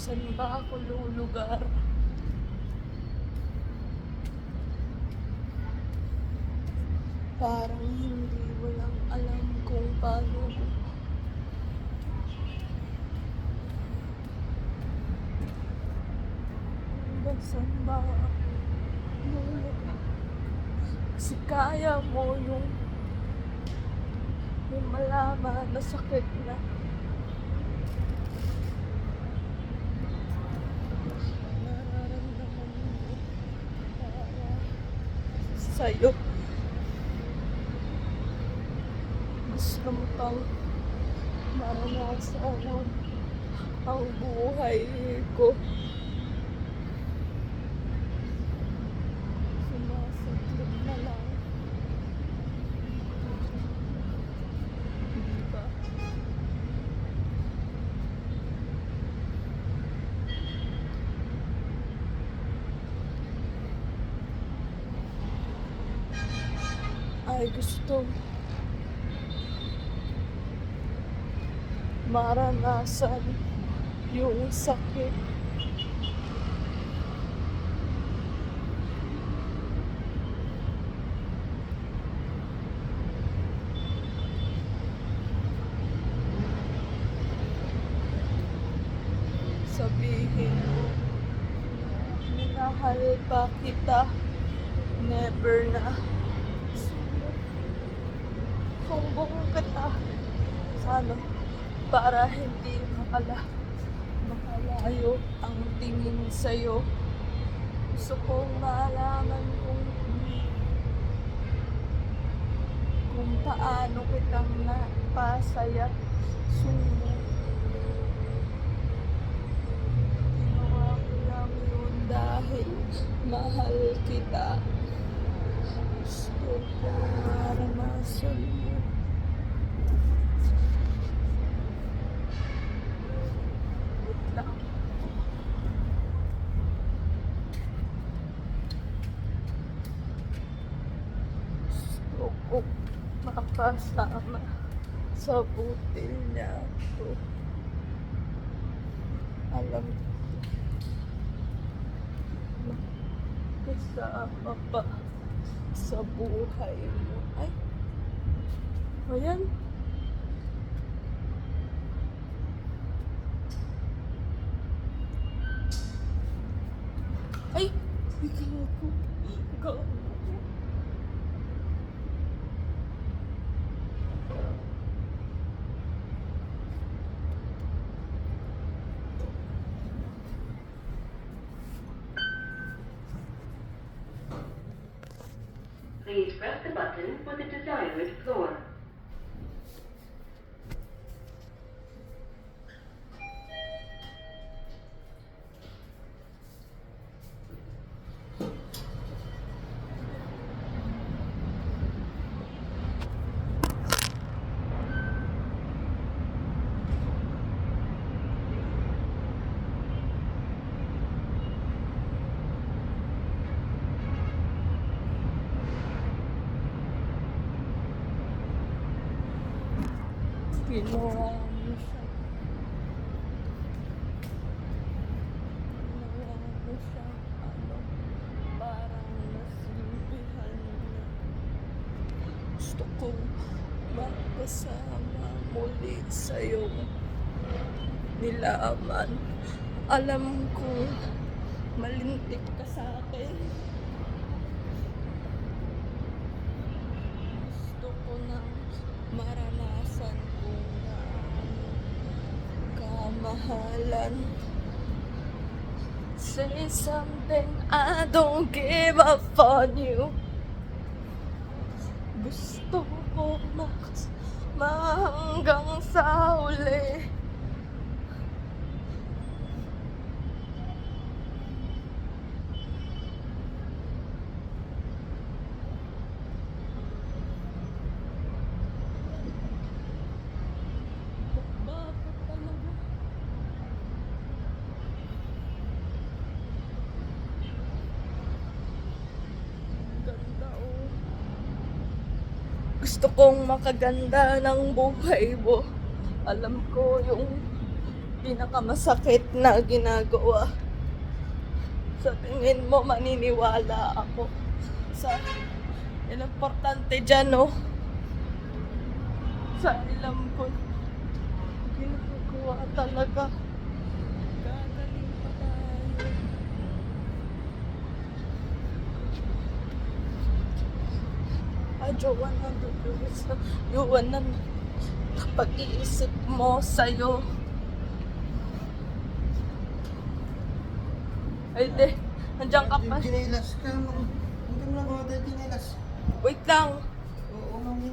Saan ba ako lulugar? Parang hindi walang alam kung paano ko. Hanggang saan ba ako lulugar? Kasi kaya mo yung malaman na sakit na nararamdaman mo para sa'yo. Gusto mo pang maranasan ang buhay ko. Sumasaglit na lang. Di ba? Ay gusto maranasan yung sakit. Sabihin mo, minahal pa kita. Never na. Sumbong kita. Sana para hindi makalayo ang tingin sa'yo. Gusto kong malaman kung paano kitang napasaya. Sumo. Ginawa ko lang yun dahil mahal kita. Gusto kong maranasan mo. Wait lang. Gusto ko makasama sa butil niya to. Alam mo, kasama pa sa buhay mo. Ay, ayan. Ay, gago. Gago. Please press the button for the desired floor. Ginawa mo siya. Ginawa mo siya. Parang nasilbihan niya. Gusto kong makasama muli sa'yo. Nilaman. Alam kong malintik ka sa akin. Gusto ko nang maranasan kung gaano kamahalan. Say something, I don't give up on you. Gusto ko hanggang sa huli. Bakit talaga? Ganda oh. Gusto kong makaganda ng buhay mo. Alam ko yung pinakamasakit na ginagawa. Sa tingin mo, maniniwala ako sa importante dyan, no? Sa alam ko, ginagawa talaga. Gagaling pa tayo. Jowa na yuwan na pag-iisip mo sa'yo. Ay, de. Nandiyan ka pa. Chinelas ka. Hindi mo na mga dahil chinelas. Wait lang. Oo, mga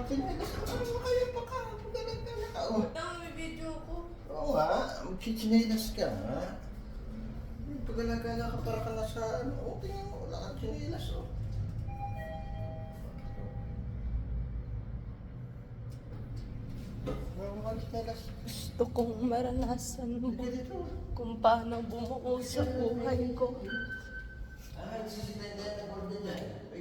chinelas ka. Ano kaya pa ka? Magalang ka na ka. Oh. Lang, may video ko. Oo nga, magchichinelas ka. Pag-alagala ka para ka na sa ano. Oo, tingnan mo. Wala kang chinelas. Oh. Wala kang chinelas. Gusto kong maranasan mo Hindi dito. kung paano bumuo sa buhay ko. Ah, nagsisitayin dyan ng bordo dyan. Ay,